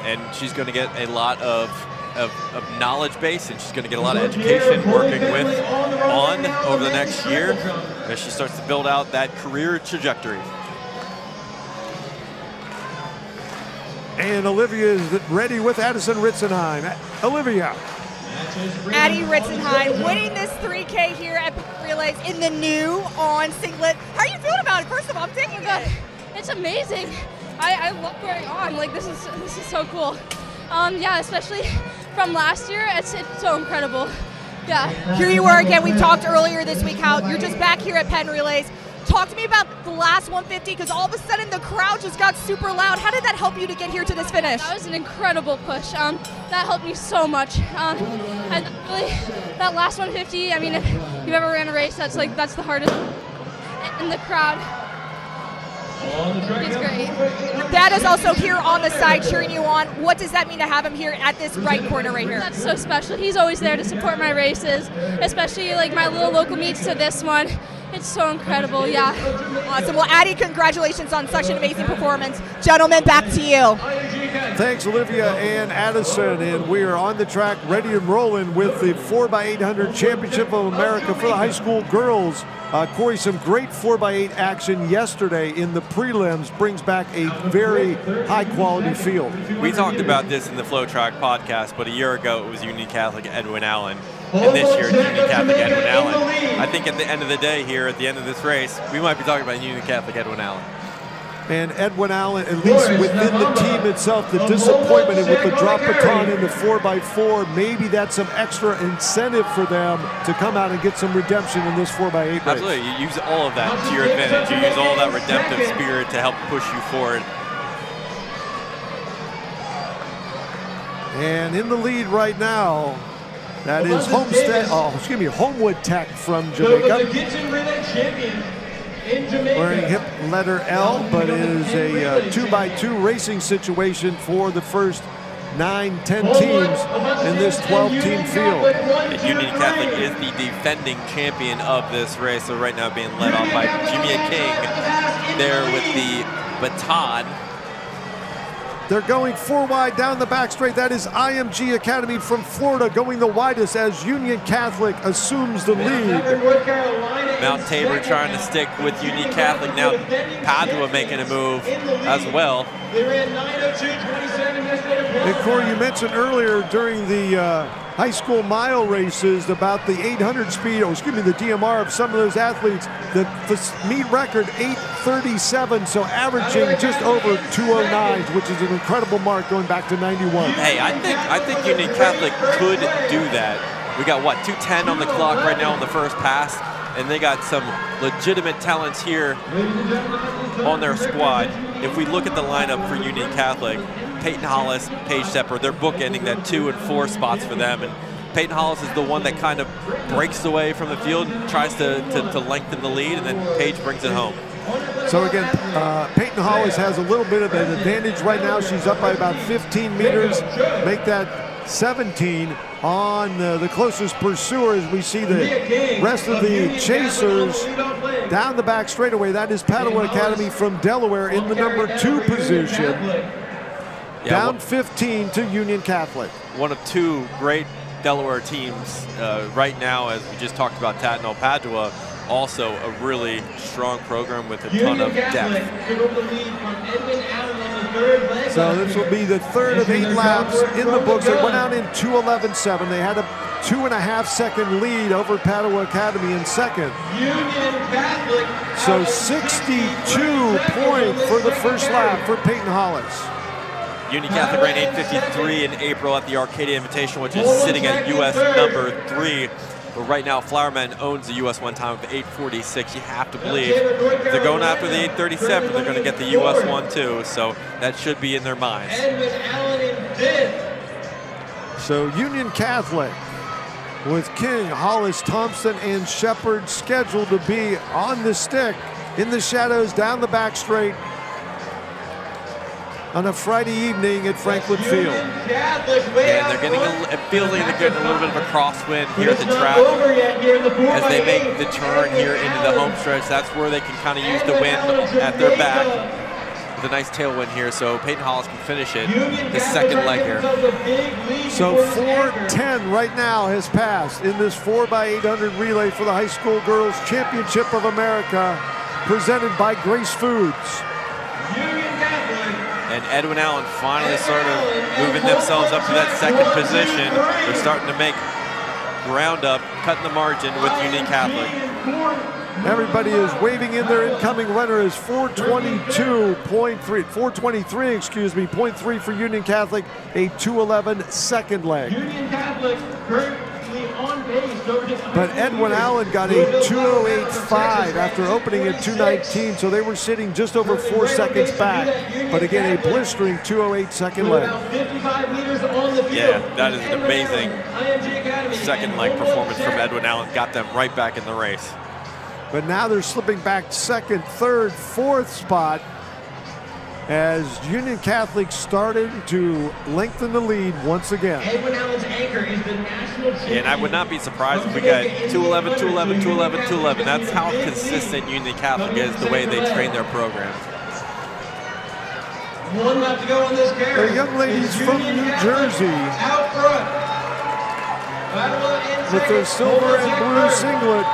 and she's going to get a lot of knowledge base, and she's going to get a lot of education working with over the next year as she starts to build out that career trajectory. And Olivia is ready with Addison Ritzenheim. Olivia. Addie Ritzenheim winning this 3K here at Penn Relays in the new on singlet. How are you feeling about it? First of all, I'm taking it. It's amazing. I love wearing on. Like this is so cool. Yeah, especially from last year, it's so incredible. Yeah. Here you are again. We talked earlier this week how you're just back here at Penn Relays. Talk to me about the last 150, because all of a sudden the crowd just got super loud. How did that help you to get here to this finish? That was an incredible push. That helped me so much. And really, that last 150, I mean, if you've ever ran a race, that's the hardest. And the crowd, it's great. Dad is also here on the side cheering you on. What does that mean to have him here at this right corner right here? That's so special. He's always there to support my races, especially like my little local meets to this one. It's so incredible, yeah. Awesome. Well, Addie, congratulations on such an amazing performance. Gentlemen, back to you. Thanks, Olivia and Addison. And we are on the track, ready and rolling with the 4x800 Championship of America for the high school girls. Corey, some great 4x8 action yesterday in the prelims brings back a very high-quality field. We talked about this in the FloTrack podcast, but a year ago it was Union Catholic Edwin Allen. And this year it's Union Catholic Edwin Allen. I think at the end of the day here, at the end of this race, we might be talking about Union Catholic Edwin Allen. And Edwin Allen, at least within the team itself, the disappointment with the drop baton in the 4x4, maybe that's some extra incentive for them to come out and get some redemption in this 4x8 race. Absolutely, you use all of that to your advantage. You use all that redemptive spirit to help push you forward. And in the lead right now, that is Homewood Tech from Jamaica. Wearing hip letter L, but it is a 2x2 racing situation for the first 9-10 teams in this 12-team field. And Union Catholic is the defending champion of this race, so right now being led off by Jimmy King there with the baton. They're going 4 wide down the back straight. That is IMG Academy from Florida going the widest as Union Catholic assumes the lead. Mount Tabor trying to stick with Union Catholic. Now Padua making a move as well. And Corey, you mentioned earlier during the high school mile races about the 800 speed, or excuse me, the DMR of some of those athletes. The meet record 8:37, so averaging just over 209, which is an incredible mark going back to 91. Hey, I think Union Catholic could do that. We got what, 2:10 on the clock right now on the first pass, and they got some legitimate talents here on their squad. If we look at the lineup for Union Catholic, Peyton Hollis, Paige Sepper, they're bookending that 2 and 4 spots for them. And Peyton Hollis is the one that kind of breaks away from the field and tries to lengthen the lead, and then Paige brings it home. So again, Peyton Hollis has a little bit of an advantage right now. She's up by about 15 meters. Make that 17 on the closest pursuer as we see the rest of the chasers down the back straightaway. That is Padua Academy from Delaware in the number 2 position. Down 15 to Union Catholic. One of 2 great Delaware teams right now, as we just talked about Tatnall Padua, also a really strong program with a ton of depth. So this will be the 3rd of 8 laps in the books. They went out in 2:11.7. They had a 2.5-second lead over Padua Academy in second. So 62 points for the first lap for Peyton Hollis. Union Catholic ran 8:53 in April at the Arcadia Invitational, which is sitting at US number 3. But right now, Flowerman owns the US 1 time of 8:46. You have to believe if they're going after the 8:37, they're going to get the US 1 too. So that should be in their minds. So Union Catholic with King, Hollis, Thompson, and Shepard scheduled to be on the stick in the shadows down the back straight on a Friday evening at Franklin Field. And they're getting it feels like they're getting a little bit of a crosswind here at the track as they make the turn here into the home stretch. That's where they can kind of use the wind at their back. with a nice tailwind here, so Peyton Hollis can finish it, his second leg here. So 4:10 right now has passed in this 4x800 relay for the High School Girls Championship of America, presented by Grace Foods. And Edwin Allen finally sort of moving themselves up to that second position. They're starting to make ground up, cutting the margin with Union Catholic. Everybody is waving in their incoming runner is 4:22.3, excuse me, 0.3 for Union Catholic, a 2:11 second leg. Union Catholic currently on pace. But Edwin Allen got a 2:08.5 after opening at 2:19, so they were sitting just over 4 seconds back. But again, a blistering 2:08 second leg. Yeah, that is an amazing second leg performance from Edwin Allen. Got them right back in the race. But now they're slipping back second, third, fourth spot as Union Catholic started to lengthen the lead once again. Edwin Allen's anchor is the national champion. And I would not be surprised if we got 2:11, 2:11, 2:11, 2:11. That's how consistent Union Catholic is, the way they train their programs. One left to go on this carry. They're young ladies from New Jersey Out front. with their silver and blue singlet.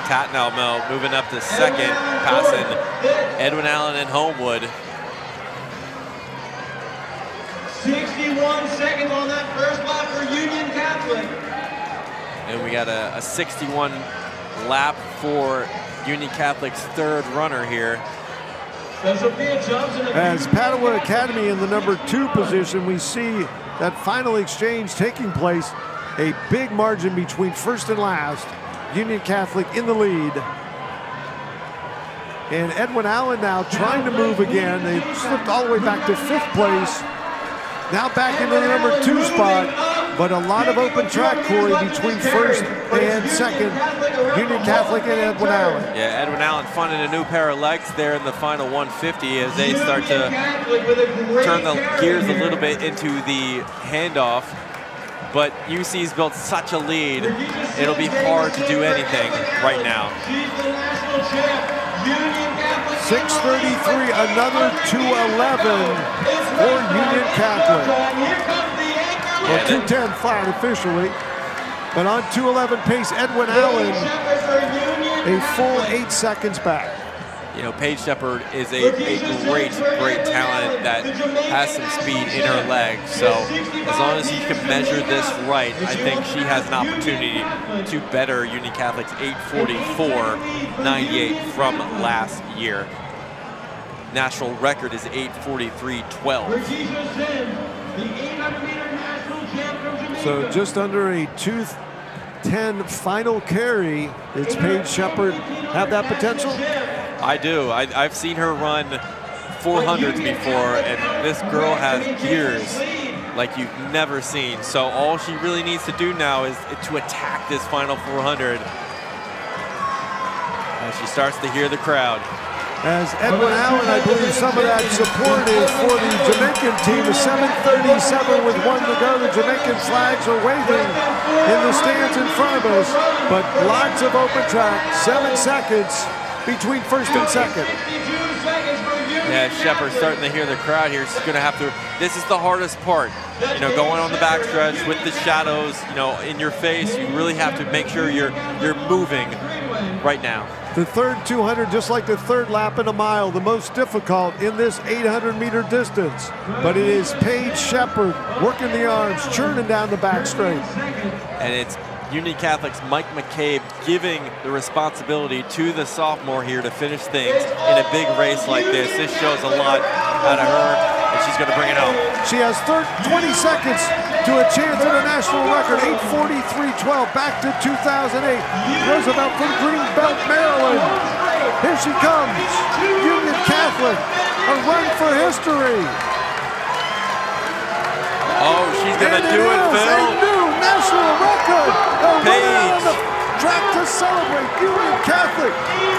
Tatnall moving up to second, passing Edwin Allen and Homewood. 61 seconds on that first lap for Union Catholic. And we got a 61 lap for Union Catholic's third runner here. As Padua Academy in the number 2 position, we see that final exchange taking place. A big margin between first and last. Union Catholic in the lead. And Edwin Allen now trying to move again. They slipped all the way back to 5th place. Now back into the number 2 spot. But a lot of open track, Corey, between first and second. Union Catholic and Edwin Allen. Yeah, Edwin Allen finding a new pair of legs there in the final 150 as they start to turn the gears a little bit into the handoff. But UC's built such a lead, it'll be hard to do anything right now. 6:33, another 2:11 for Union Catholic. Well, 2:10 flat officially, but on 2:11 pace, Edwin Allen a full 8 seconds back. You know, Paige Shepard is a great talent that has some speed in her legs. So as long as he can measure this right, I think she has an opportunity to better Union Catholic's 8:44.98 from last year. National record is 8:43.12. So just under a 2:10 final carry. Does Paige Shepard have that potential? I do. I've seen her run 400s before, and this girl has gears like you've never seen. So all she really needs to do now is to attack this final 400 as she starts to hear the crowd. As Edwin Allen, I believe some of that support is for the Jamaican team. The 7:37 with 1 to go. The Jamaican flags are waving in the stands in front of us, but lots of open track, 7 seconds between first and second. Yeah, Shepard's starting to hear the crowd here. She's going to have to, this is the hardest part. You know, going on the backstretch with the shadows, you know, in your face, you really have to make sure you're moving right now. The third 200, just like the third lap in a mile, the most difficult in this 800-meter distance. But it is Paige Shepard working the arms, churning down the back straight. And it's Union Catholic's Mike McCabe giving the responsibility to the sophomore here to finish things in a big race like this. This shows a lot out of her, and she's going to bring it home. She has 20 seconds to a chance at a national record, 8:43.12, back to 2008. Roosevelt from Greenbelt, Maryland. Here she comes, Union Catholic, a run for history. Oh, she's going to do it, Phil. A new national record. Paige. On the track to celebrate. Union Catholic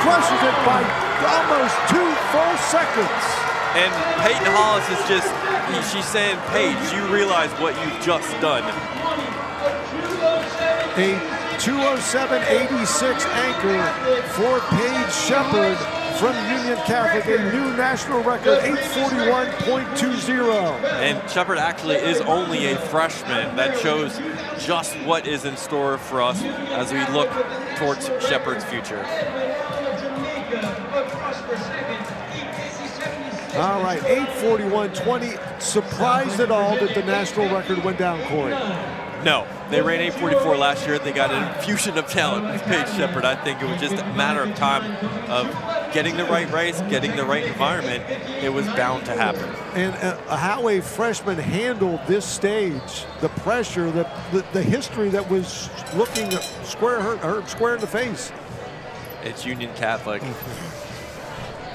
crushes it by almost 2 full seconds. And Peyton Hollis is just, she's saying, Paige, you realize what you've just done. A 2:07.86 anchor for Paige Shepard from Union Catholic, a new national record, 8:41.20. And Shepard actually is only a freshman. That shows just what is in store for us as we look towards Shepard's future. All right, 8:41.20. Surprised at all that the national record went down, Corey? No, they ran 8:44 last year. They got an infusion of talent with Paige Shepard. I think it was just a matter of time of getting the right race, getting the right environment. It was bound to happen. And how a freshman handled this stage, the pressure, the history that was looking square her square in the face. It's Union Catholic.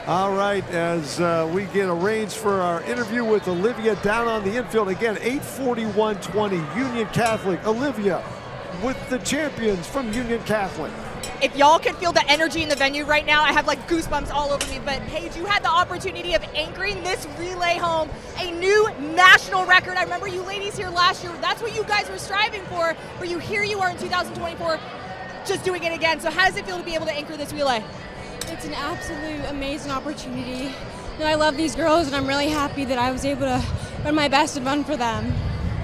All right, as we get arranged for our interview with Olivia down on the infield. Again, 8:41.20, Union Catholic. Olivia with the champions from Union Catholic. If y'all can feel the energy in the venue right now, I have like goosebumps all over me. But Paige, you had the opportunity of anchoring this relay home, a new national record. I remember you ladies here last year. That's what you guys were striving for. But here you are in 2024, just doing it again. So how does it feel to be able to anchor this relay? It's an absolute amazing opportunity. You know, I love these girls, and I'm really happy that I was able to run my best and run for them.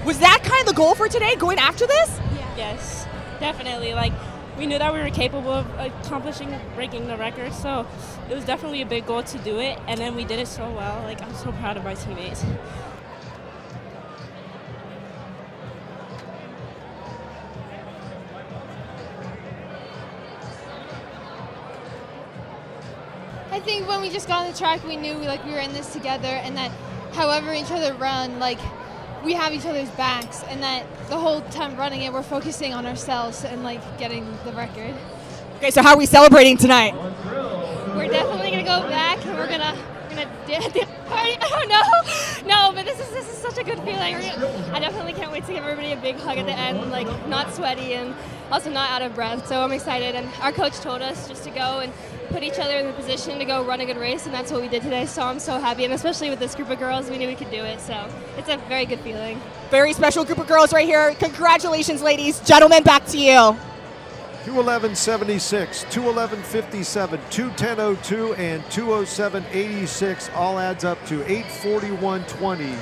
Was that kind of the goal for today, going after this? Yeah. Yes, definitely. Like, we knew that we were capable of breaking the record, so it was definitely a big goal to do it, and then we did it so well. Like, I'm so proud of my teammates. I think when we just got on the track, we knew we were in this together, and that however each other run, we have each other's backs, and that the whole time running it, we're focusing on ourselves and getting the record. Okay, so how are we celebrating tonight? We're definitely gonna go back and we're gonna dance party. I don't know. No, but this is such a good feeling. I definitely can't wait to give everybody a big hug at the end, not sweaty and also not out of breath. So I'm excited, and our coach told us just to go and put each other in the position to go run a good race, and that's what we did today. So I'm so happy, and especially with this group of girls, we knew we could do it. So it's a very good feeling. Very special group of girls right here. Congratulations, ladies. Gentlemen, back to you. 2:11.76, 2:11.57, 2:10.02, and 2:07.86 all adds up to 8:41.20.